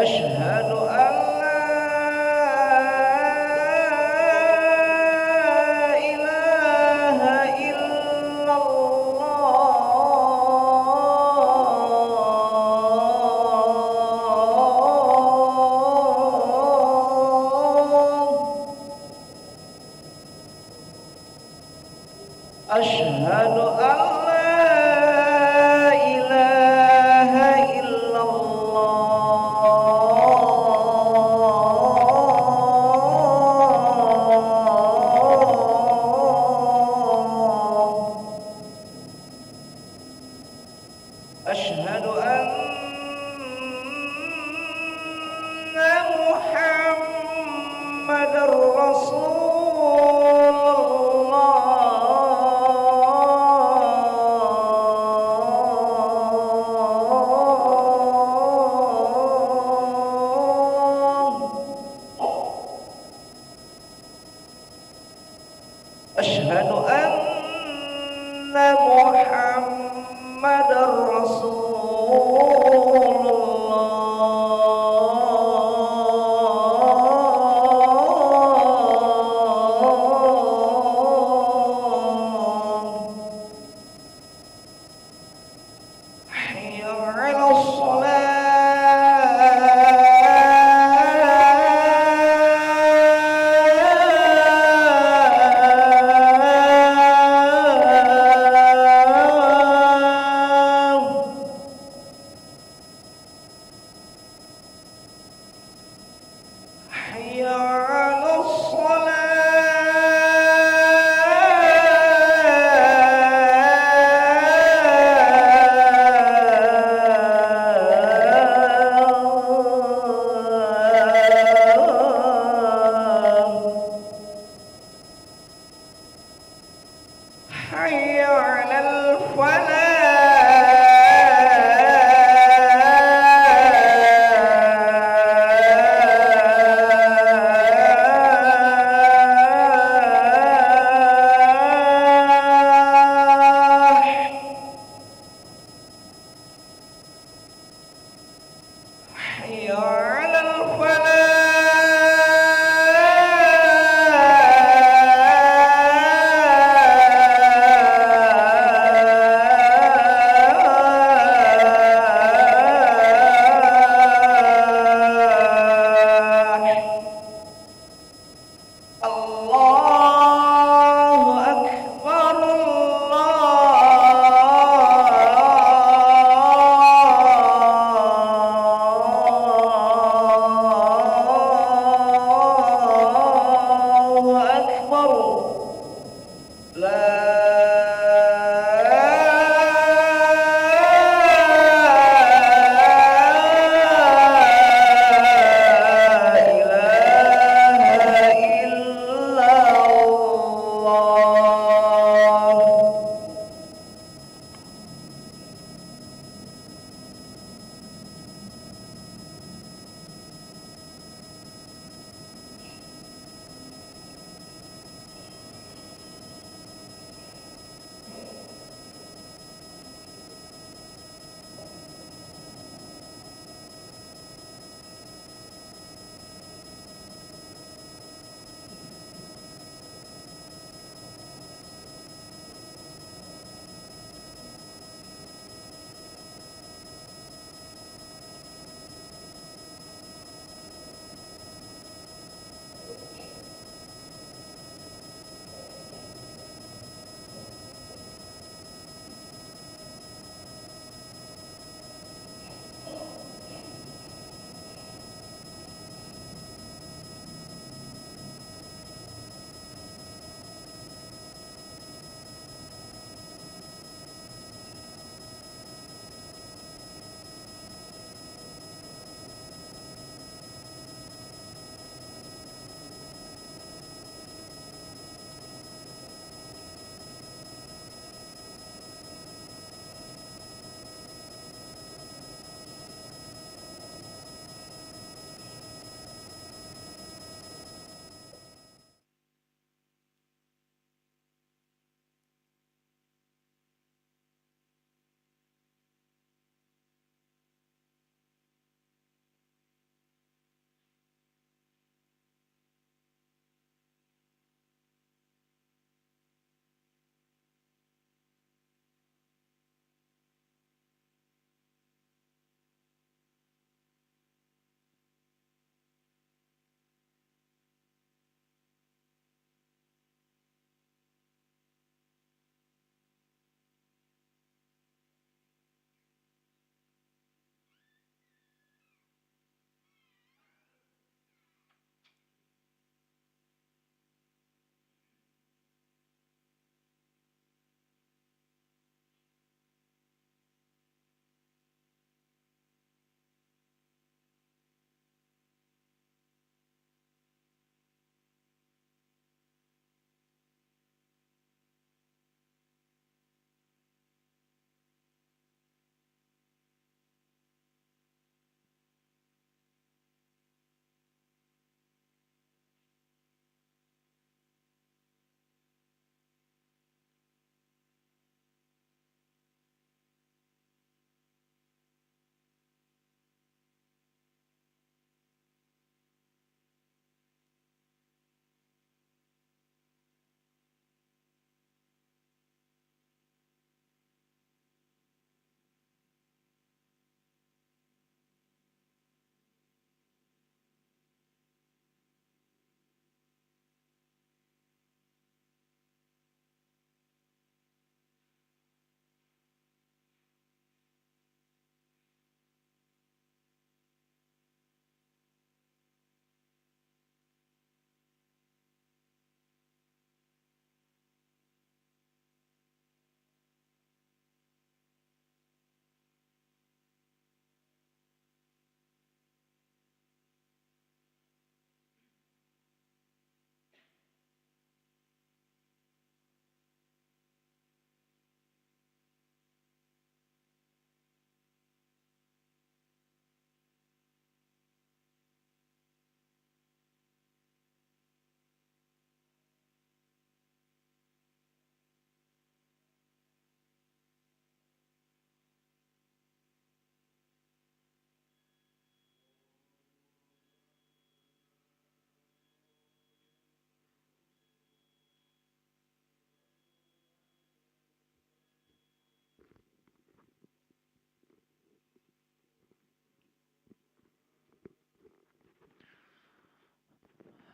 أشهد أن لا إله إلا الله. أشهد أن أشهد أن محمد رسول الله. أشهد أن محمد رسول الله. حي على حي على الصلاة. حي على حي على الفلاح. الله أكبر الله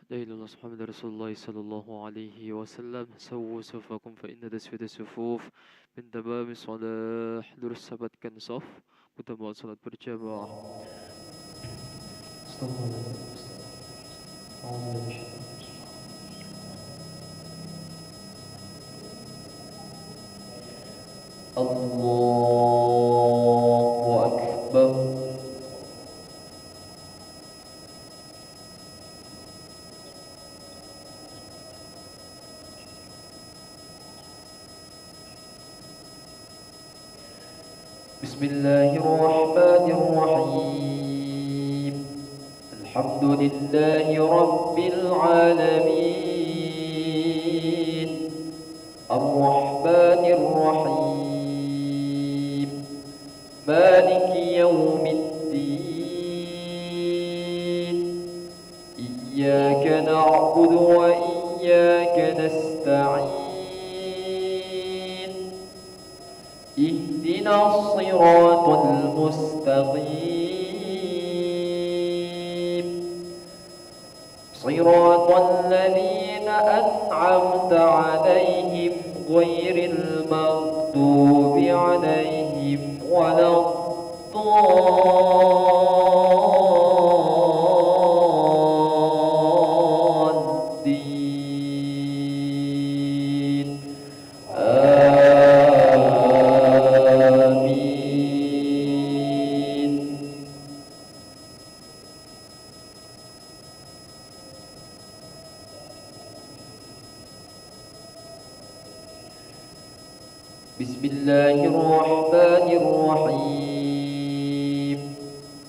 لا إله إلا الله محمد رسول الله صلى الله عليه وسلم. سووا صفكم فإن تسوية الصفوف من تمام الصلاح. Lurus sabatkan saf, utama salat berjamaah. Allahu Akbar. Bismillahirrahmanirrahim. Alhamdulillahi Rabbil Alamin. Ar-Rahmanir Rahim. Maliki Yawmiddin. Iyyaka na'budu wa iyyaka nasta'in. اهدنا الصراط المستقيم صراط الذين أنعمت عليهم غير المغضوب عليهم ولا الضالين. بسم الله الرحمن الرحيم.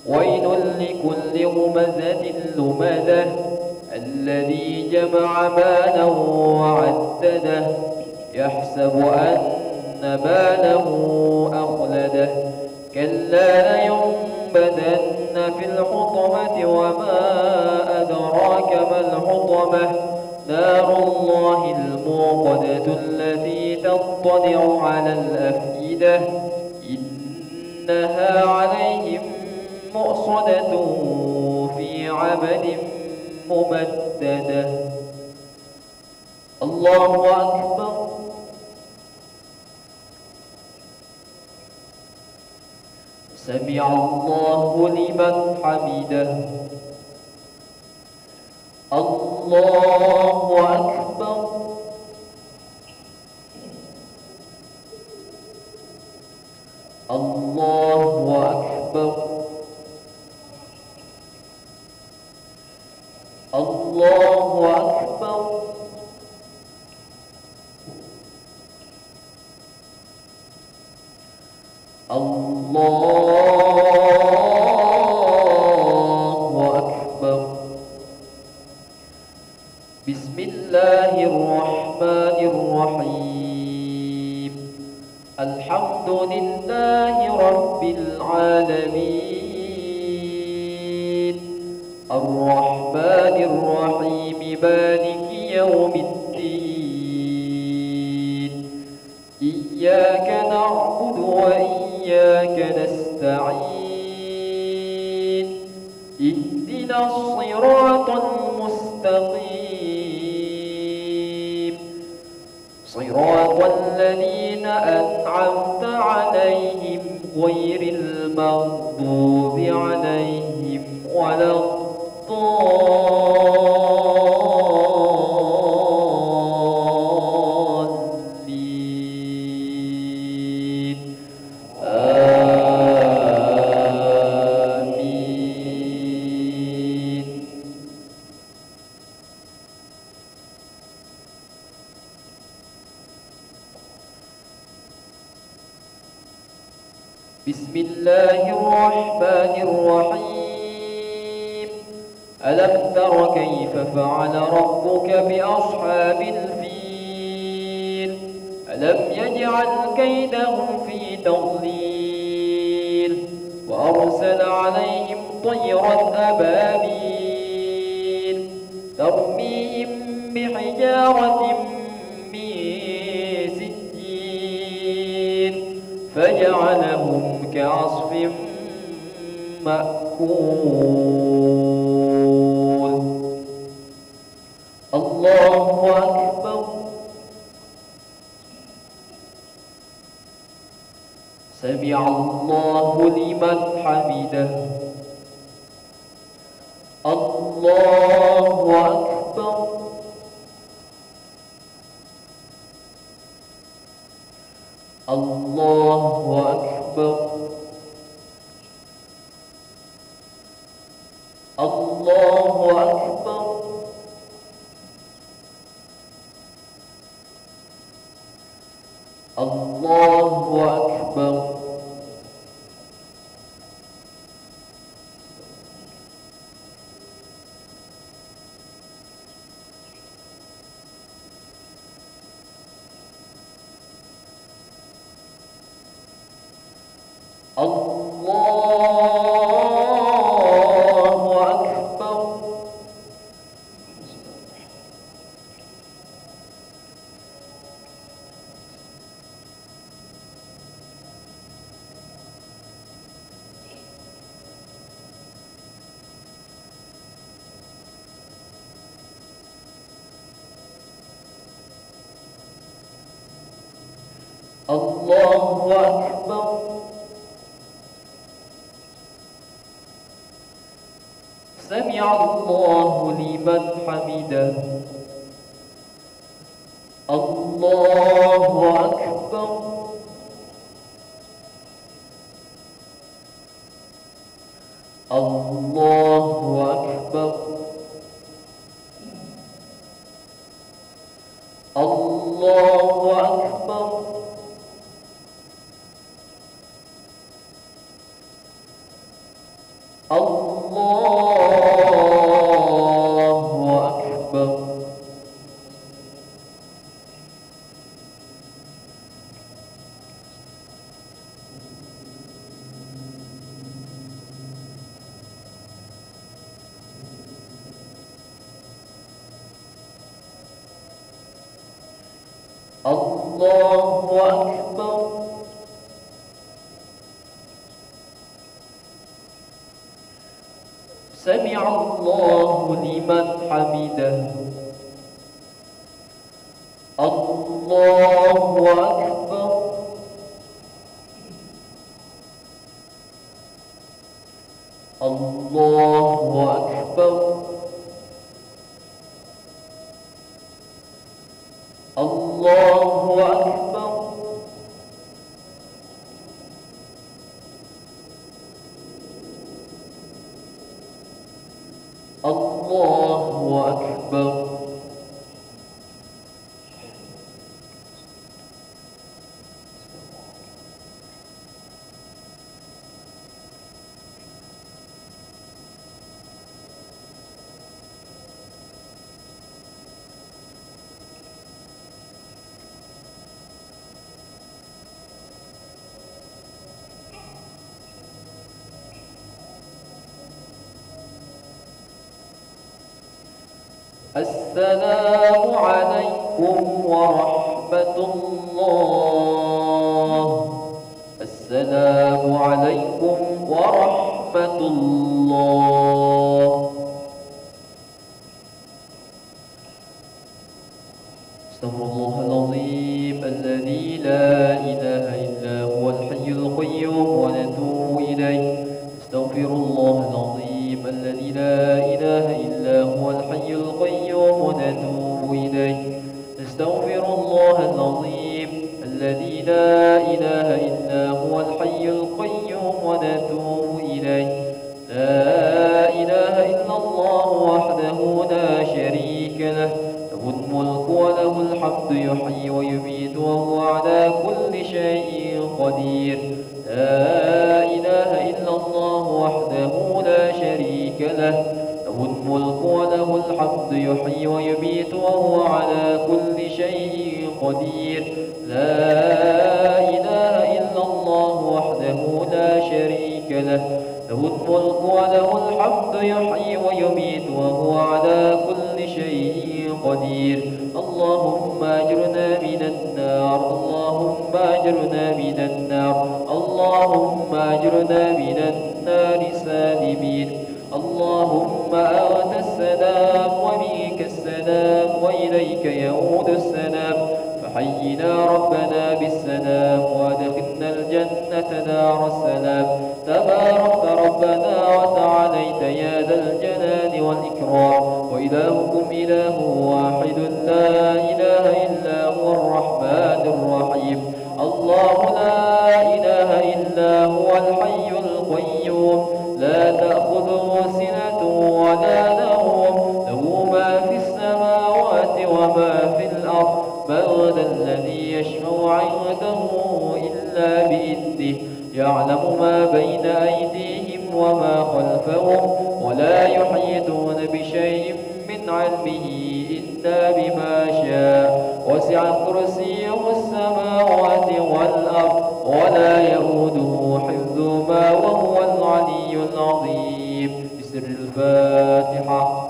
ويل لكل همزة لمزة الذي جمع مالا وعدده يحسب أن ماله أخلده كلا لينبذن في الحطمة وما أدراك ما الحطمة نار الله الموقدة التي تطلع على الأفئدة إنها عليهم مؤصدة في عمد ممددة. الله أكبر. سمع الله لمن حمده. الله أكبر. الله أكبر. الله أكبر. الله أكبر. بسم الله الرحمن الرحيم. الحمد لله رب العالمين. الرحمن الرحيم مالك يوم الدين. إياك نعبد وإياك نستعين. اهدنا الصراط المستقيم صراط الذين أنعمت عليهم غير المغضوب عليهم ولا الضالين. آمين. بسم الله الرحمن الرحيم. ألم تر كيف فعل ربك بأصحاب الفيل ألم يجعل كيدهم في تضليل وأرسل عليهم طيرا أبابيل ترميهم بحجارة من سجيل فجعلهم كعصف مأكول. الله أكبر سمع الله لمن حمده الله أكبر الله أكبر الله أكبر الله أكبر الله أكبر سمع الله لمن حمده الله أكبر الله أكبر الله أكبر الله أكبر سمع الله لمن حمده الله أكبر الله أكبر الله أكبر الله أكبر السلام عليكم ورحمة الله السلام عليكم ورحمة الله استغفر الله العظيم الذي لا إله إلا هو الحي القيوم ونتوب إليه استغفر الله العظيم الذي لا إله إلا هو الحي القيوم ونتوب إليه استغفر الله العظيم الذي لا إله إلا هو الحي القيوم ونتوب إليه لا إله إلا الله وحده لا شريك له له الملك وله الحمد يحيي ويميت وهو على كل شيء قدير لا إله إلا الله وحده لا شريك له له الملك وله الحمد يحيي ويميت وهو على كل شيء قدير لا إله إلا الله وحده لا شريك له له الملك وله الحمد يحيي ويميت وهو على كل شيء قدير اللهم أجرنا من النار اللهم أجرنا من النار اللهم أجرنا من النار سالمين اللهم أنت السلام ومنك السلام يعود السلام، فحينا ربنا بالسلام وادخلنا الجنة دار السلام. تباركت ربنا وتعاليت يا ذا الجلال والإكرام، وإلهكم إله واحد لا إله إلا هو الرحمن الرحيم. الله لا إله إلا هو الحي القيوم، لا تأخذه سنة ولا نوم، له ما في السماوات وما في الأرض. من ذا الذي يشفع عنده إلا بإذنه، يعلم ما بين أيديهم وما خلفهم، ولا يحيطون بشيء من علمه إلا بما شاء. وسع كرسيه السماوات والأرض، ولا يؤوده حفظهما وهو العلي العظيم. بسر الفاتحة.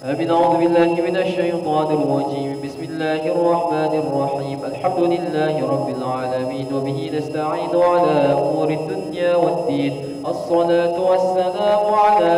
آمين. أعوذ بالله من الشيطان الرجيم. بسم الله الرحمن الرحيم. الحمد لله رب العالمين، وبه نستعين على أمور الدنيا والدين. الصلاة والسلام على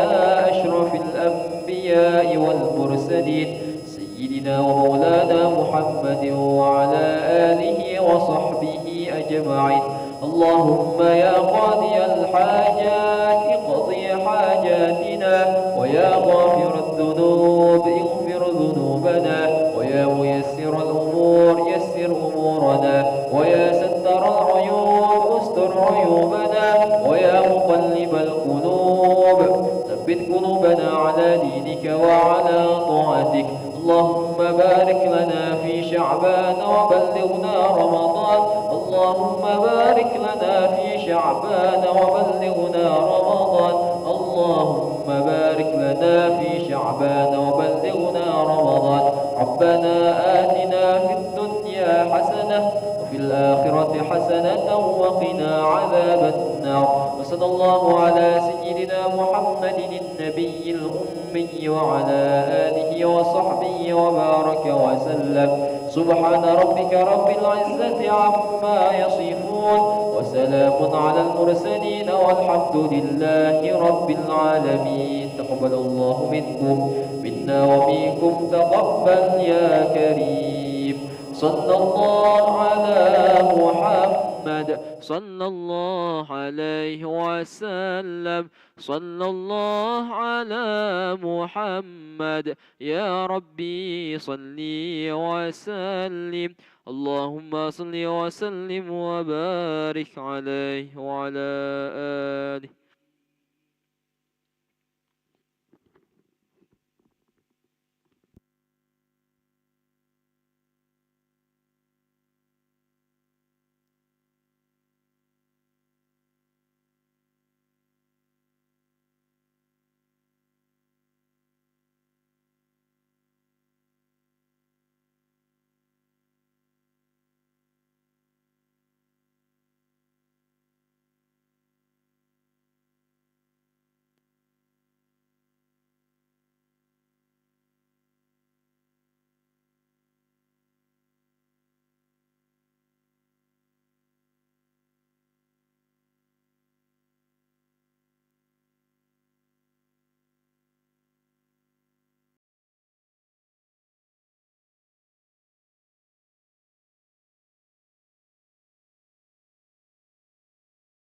أشرف الأنبياء والمرسلين، سيدنا ومولانا محمد وعلى آله وصحبه أجمعين. اللهم يا قاضي الحاجات اقضي حاجاتنا، ويا غافر الذنوب اغفر ذنوبنا، ويا ميسر الأمور يسر أمورنا، ويا ستر العيوب استر عيوبنا، ويا مقلب القلوب ثبت قلوبنا على دينك وعلى طاعتك. اللهم بارك لنا في شعبان وبلغنا رمضان. اللهم بارك لنا في شعبان وبلغنا رمضان. اللهم بارك لنا في شعبان وبلغنا رمضان. ربنا آتنا في الدنيا حسنة وفي الآخرة حسنة وقنا عذاب النار. وصلى الله على سيدنا محمد النبي الأمي وعلى آله وصحبه وبارك وسلم. سبحان ربك رب العزة عما يصفون، وسلام على المرسلين، والحمد لله رب العالمين. تقبل الله منكم منا ومنكم، تقبل يا كريم. صلى الله على محمد، صلى الله عليه وسلم، صلى الله على محمد. يا ربي صلي وسلم، اللهم صل وسلم وبارك عليه وعلى آله.